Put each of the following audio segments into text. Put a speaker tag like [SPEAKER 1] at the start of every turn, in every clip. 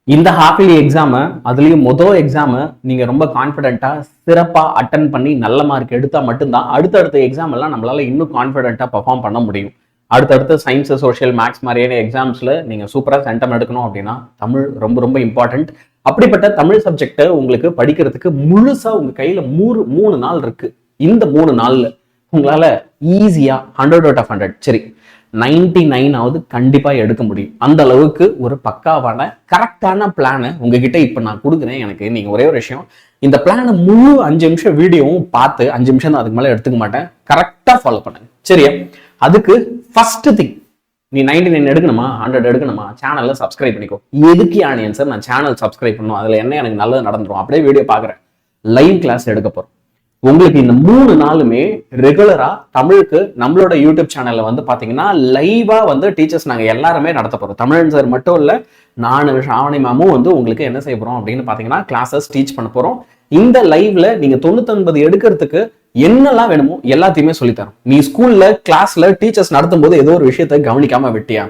[SPEAKER 1] இந்த half yearly எக்ஸாமை அதுலேயும் மொதல் எக்ஸாமை நீங்கள் ரொம்ப கான்ஃபிடென்ட்டாக சிறப்பாக அட்டன் பண்ணி நல்ல மார்க் எடுத்தால் மட்டும்தான் அடுத்தடுத்த எக்ஸாம் எல்லாம் நம்மளால இன்னும் கான்ஃபிடென்ட்டாக பர்ஃபார்ம் பண்ண முடியும். அடுத்தடுத்து சயின்ஸு, சோஷியல், மேக்ஸ் மாதிரியான எக்ஸாம்ஸில் நீங்கள் சூப்பராக சென்டம் எடுக்கணும் அப்படின்னா தமிழ் ரொம்ப ரொம்ப இம்பார்ட்டண்ட். அப்படிப்பட்ட தமிழ் சப்ஜெக்டை உங்களுக்கு படிக்கிறதுக்கு முழுசாக உங்கள் கையில் மூணு நாள் இருக்குது. இந்த 3 நாளில் உங்களால் ஈஸியாக 100 out of 100 சரி 99 கண்டிப்பாக எடுக்க முடியும். அந்த அளவுக்கு ஒரு பக்காவான கரெக்டான பிளானை உங்ககிட்ட இப்போ நான் கொடுக்குறேன். எனக்கு நீங்கள் ஒரே ஒரு விஷயம், இந்த பிளானை முழு 5 நிமிஷம் வீடியோவும் பார்த்து 5 நிமிஷம் தான் அதுக்கு மேலே எடுத்துக்க மாட்டேன், கரெக்டாக ஃபாலோ பண்ணுங்க சரியா? அதுக்கு ஃபர்ஸ்ட் திங், நீ 99 எடுக்கணுமா 100 எடுக்கணுமா சேனலை சப்ஸ்கிரைப் பண்ணிக்கோ. எதுக்கு யானியன் சார் நான் சேனல் சப்ஸ்கிரைப் பண்ணும், அதில் என்ன எனக்கு நல்லது நடந்துரும், அப்படியே வீடியோ பார்க்குறேன். லைவ் கிளாஸ் எடுக்க போகிறோம். உங்களுக்கு இந்த 3 நாளுமே ரெகுலரா தமிழுக்கு நம்மளோட யூடியூப் சேனல்ல வந்து பாத்தீங்கன்னா லைவா வந்து டீச்சர்ஸ் நாங்க எல்லாருமே நடத்த போறோம். தமிழன் சார் மட்டும் இல்ல, நான் ஷாவணி மேமும் வந்து உங்களுக்கு என்ன செய்ய போறோம் அப்படின்னு பாத்தீங்கன்னா கிளாஸஸ் டீச் பண்ண போறோம். இந்த லைவ்ல நீங்க 99 எடுக்கிறதுக்கு என்னெல்லாம் வேணுமோ எல்லாத்தையுமே சொல்லித்தரோம். நீ ஸ்கூல்ல கிளாஸ்ல டீச்சர்ஸ் நடத்தும் போது ஏதோ ஒரு விஷயத்த கவனிக்காம விட்டியா,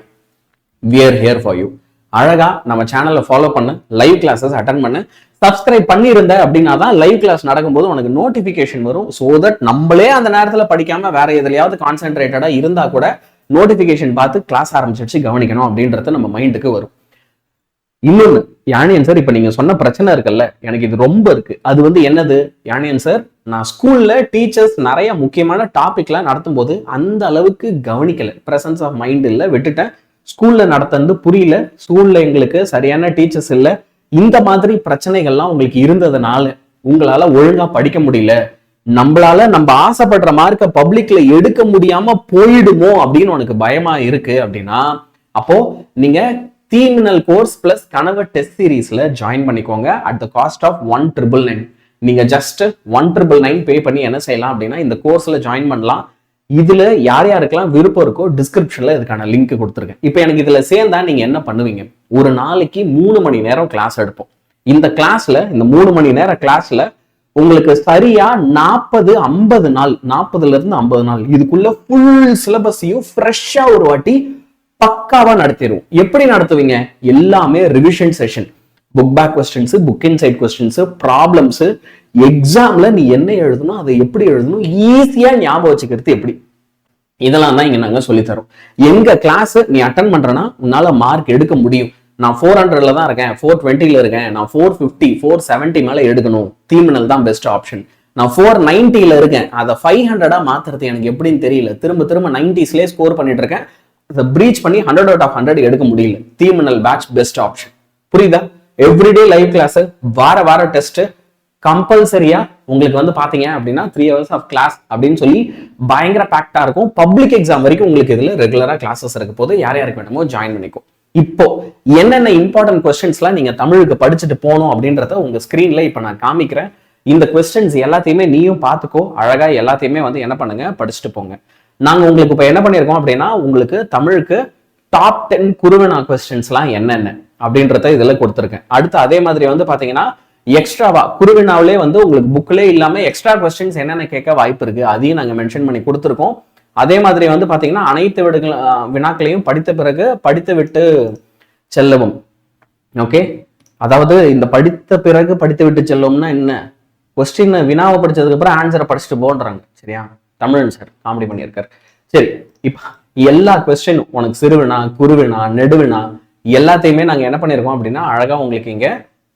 [SPEAKER 1] we are here for you. அழகா நம்ம சேனலை ஃபாலோ பண்ணு, லைவ் கிளாஸஸ் அட்டன் பண்ணு, சப்ஸ்கிரைப் பண்ணியிருந்த அப்படின்னா தான் லைவ் கிளாஸ் நடக்கும்போது உனக்கு நோட்டிபிகேஷன் வரும். ஸோ தட் நம்மளே அந்த நேரத்தில் படிக்காம வேற எதுலையாவது கான்சென்ட்ரேட்டடா இருந்தா கூட நோட்டிபிகேஷன் பார்த்து கிளாஸ் ஆரம்பிச்சிருச்சு கவனிக்கணும் அப்படின்றது நம்ம மைண்டுக்கு வரும். இன்னொன்னு, யானியன் சார் இப்ப நீங்க சொன்ன பிரச்சனை இருக்குல்ல, எனக்கு இது ரொம்ப இருக்கு. அது வந்து என்னது யானியன் சார், நான் ஸ்கூல்ல டீச்சர்ஸ் நிறைய முக்கியமான டாபிக்லாம் நடத்தும் போது அந்த அளவுக்கு கவனிக்கல, பிரசன்ஸ் ஆஃப் மைண்ட் இல்லை, விட்டுட்டேன். ஸ்கூல்ல நடத்துறது புரியல, ஸ்கூல்ல எங்களுக்கு சரியான டீச்சர்ஸ் இல்லை, இந்த மாதிரி பிரச்சனைகள்லாம் உங்களுக்கு இருந்ததுனால உங்களால ஒழுங்கா படிக்க முடியல, நம்மளால நம்ம ஆசைப்படுற மார்க்க பப்ளிக்ல எடுக்க முடியாம போயிடுமோ அப்படின்னு உனக்கு பயமா இருக்கு அப்படின்னா அப்போ நீங்க தீமினல் கோர்ஸ் பிளஸ் கனவு டெஸ்ட் சீரீஸ்ல ஜாயின் பண்ணிக்கோங்க. At the cost of 1999. நீங்க ஜஸ்ட் 1999 பே பண்ணி என்ன செய்யலாம் அப்படின்னா இந்த கோர்ஸ்ல ஜாயின் பண்ணலாம். இதுல யார் யாருக்கெல்லாம் விருப்பம் இருக்கோ டிஸ்கிரிப்ஷன்ல இதுக்கான லிங்க் கொடுத்துருக்கேன். இப்போ எனக்கு இதுல சேர்ந்தா நீங்க என்ன பண்ணுவீங்க, ஒரு நாளைக்கு 3 மணி நேரம் கிளாஸ் எடுப்போம். இந்த கிளாஸ்ல இந்த 3 மணி நேரம் கிளாஸ்ல உங்களுக்கு சரியா 40-50 நாள், 40ல இருந்து 50 நாள் இதுக்குள்ள ஃபுல் சிலபஸையும் ஃப்ரெஷ்ஷா ஒரு வாட்டி பக்காவா நடத்திடுவோம். எப்படி நடத்துவீங்க, எல்லாமே revision session, book back questions, book inside questions, problems, எக்ஸாம்ல நீ என்ன எழுதணும், அதை எப்படி எழுதணும், ஈஸியா ஞாபகம் வச்சுக்கிறது எப்படி, இதெல்லாம் தான் இங்க நாங்க சொல்லித்தரோம். எங்க கிளாஸ் நீ அட்டன் பண்றனா உன்னால மார்க் எடுக்க முடியும். நான் 400ல தான் இருக்கேன், 420ல இருக்கேன், நான் 450 470 மேல எடுக்கணும், தீமினல் தான் பெஸ்ட் ஆப்ஷன். நான் 490ல இருக்கேன், அதை 500 மாத்துறது எனக்கு எப்படின்னு தெரியல, திரும்ப 90ஸ்லயே ஸ்கோர் பண்ணிட்டு இருக்கேன், அதை பிரீச் பண்ணி 100 out of 100 எடுக்க முடியல, தீமினல் பேட்ச் பெஸ்ட் ஆப்ஷன். புரியுதா? எவ்ரிடே லைவ் கிளாஸ், வார டெஸ்ட், கம்பல்சரியா உங்களுக்கு வந்து பாத்தீங்க அப்படின்னா 3 hours ஆஃப் கிளாஸ் அப்படின்னு சொல்லி பயங்கர பேக்டா இருக்கும். பப்ளிக் எக்ஸாம் வரைக்கும் உங்களுக்கு இதுல ரெகுலரா கிளாஸஸ் இருக்க போது யார் யாருக்கு வேணுமோ ஜாயின் பண்ணிக்கும். இப்போ என்னென்ன இம்பார்ட்டன்ட் கொஸ்டின்ஸ்லாம் நீங்க தமிழுக்கு படிச்சுட்டு போகணும் அப்படின்றத உங்க ஸ்கிரீன்ல இப்ப நான் காமிக்கிறேன். இந்த கொஸ்டின்ஸ் எல்லாத்தையுமே நீயும் பார்த்துக்கோ, அழகா எல்லாத்தையுமே வந்து என்ன பண்ணுங்க படிச்சுட்டு போங்க. நாங்க உங்களுக்கு இப்ப என்ன பண்ணிருக்கோம் அப்படின்னா உங்களுக்கு தமிழுக்கு டாப் 10 குருவினா கொஸ்டின்ஸ்லாம் என்னென்ன அப்படின்றத இதுல கொடுத்துருக்கேன். அடுத்து அதே மாதிரி வந்து பாத்தீங்கன்னா எக்ஸ்ட்ராவா குருவினாவிலே வந்து உங்களுக்கு புக்லேயே இல்லாம எக்ஸ்ட்ரா கொஸ்டின்ஸ் என்னென்ன கேட்க வாய்ப்பு இருக்கு அதையும் நாங்க மென்ஷன் பண்ணி கொடுத்துருக்கோம். அதே மாதிரி வந்து பாத்தீங்கன்னா அனைத்து வினாக்களையும் படித்த பிறகு படித்து விட்டு செல்லவும். ஓகே, அதாவது இந்த படித்த பிறகு படித்து விட்டு செல்லவும்னா என்ன, கொஸ்டின் வினாவை படிச்சதுக்கு அப்புறம் ஆன்சரை படிச்சுட்டு போன்றாங்க சரியா? தமிழன் சார் காமெடி பண்ணியிருக்காரு. சரி, இப்ப எல்லா கொஸ்டின் உனக்கு சிறுவினா, குருவினா, நெடுவினா எல்லாத்தையுமே நாங்க என்ன பண்ணிருக்கோம் அப்படின்னா அழகா உங்களுக்கு இங்க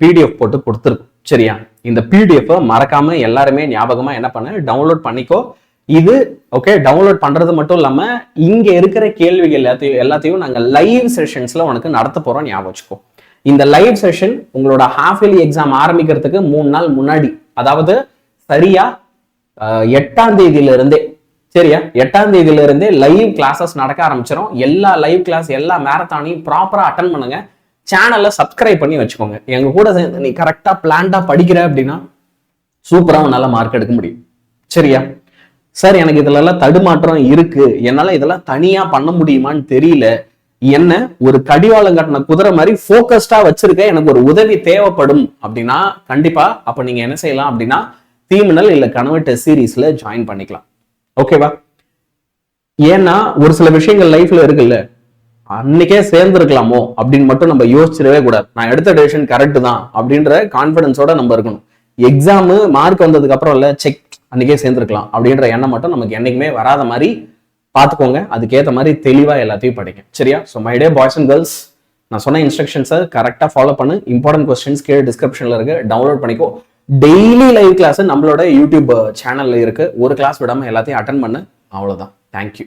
[SPEAKER 1] PDF போட்டு கொடுத்துருக்கோம் சரியா? இந்த PDF மறக்காம எல்லாருமே ஞாபகமா என்ன பண்ண டவுன்லோட் பண்ணிக்கோ. இது ஓகே, டவுன்லோட் பண்றது மட்டும் இல்லாம இங்க இருக்கிற கேள்விகள் எல்லாத்தையும் நாங்க லைவ் செஷன்ஸ்ல உனக்கு நடத்த போறோம், ஞாபகம் வச்சுக்கோ. இந்த லைவ் செஷன் உங்களோட ஹாஃப் இயர்லி எக்ஸாம் ஆரம்பிக்கிறதுக்கு 3 நாள் முன்னாடி, அதாவது சரியா 8ஆம் தேதியில இருந்தே சரியா 8ஆம் தேதியில இருந்தே லைவ் கிளாஸஸ் நடக்க ஆரம்பிச்சிடும். எல்லா லைவ் கிளாஸ் எல்லா மேரத்தானையும் ப்ராப்பரா அட்டன் பண்ணுங்க. சேனலை சப்ஸ்கிரைப் பண்ணி வச்சுக்கோங்க. எங்க கூட சேர்ந்து நீ கரெக்டா பிளான்டா படிக்கிற அப்படின்னா சூப்பரா நல்ல மார்க் எடுக்க முடியும் சரியா? சார் எனக்கு இதுல எல்லாம் தடுமாற்றம் இருக்கு, என்னால இதெல்லாம் தனியா பண்ண முடியுமான்னு தெரியல, என்ன ஒரு கடிவாளம் கட்டின குதிரை மாதிரி போக்கஸ்டா வச்சிருக்க, எனக்கு ஒரு உதவி தேவைப்படும் அப்படின்னா கண்டிப்பா அப்ப நீங்க என்ன செய்யலாம் அப்படின்னா தீமினல் இல்ல கனவு டெஸ்ட் சீரீஸ்ல ஜாயின் பண்ணிக்கலாம். ஓகேவா? ஏன்னா ஒரு சில விஷயங்கள் லைஃப்ல இருக்குல்ல, அன்னைக்கே சேர்ந்துருக்கலாமோ அப்படின்னு மட்டும் நம்ம யோசிச்சிடவே கூடாது. நான் எடுத்த டெசிஷன் கரெக்ட் தான் அப்படின்ற கான்பிடன்ஸோட நம்ம இருக்கணும். எக்ஸாம் மார்க் வந்ததுக்கு அப்புறம் இல்ல செக் அன்னைக்கே சேர்ந்துருக்கலாம் அப்படின்ற எண்ணம் மட்டும் நமக்கு என்னைக்குமே வராத மாதிரி பார்த்துக்கோங்க. அதுக்கேற்ற மாதிரி தெளிவா எல்லாத்தையும் படிங்க. சரியா? So my day boys and girls, நான் சொன்ன இன்ஸ்ட்ரக்ஷன்ஸை கரெக்டாக ஃபாலோ பண்ணு. இம்பார்ட்டன்ட் கொஸ்டின்ஸ் கீழே டிஸ்கிரிப்ஷன்ல இருக்கு, டவுன்லோட் பண்ணிக்கோ. டெய்லி லைவ் கிளாஸ் நம்மளோட யூடியூப் சேனல்ல இருக்கு. ஒரு கிளாஸ் விடாம எல்லாத்தையும் அட்டன் பண்ணு. அவ்வளவுதான். தேங்க்யூ.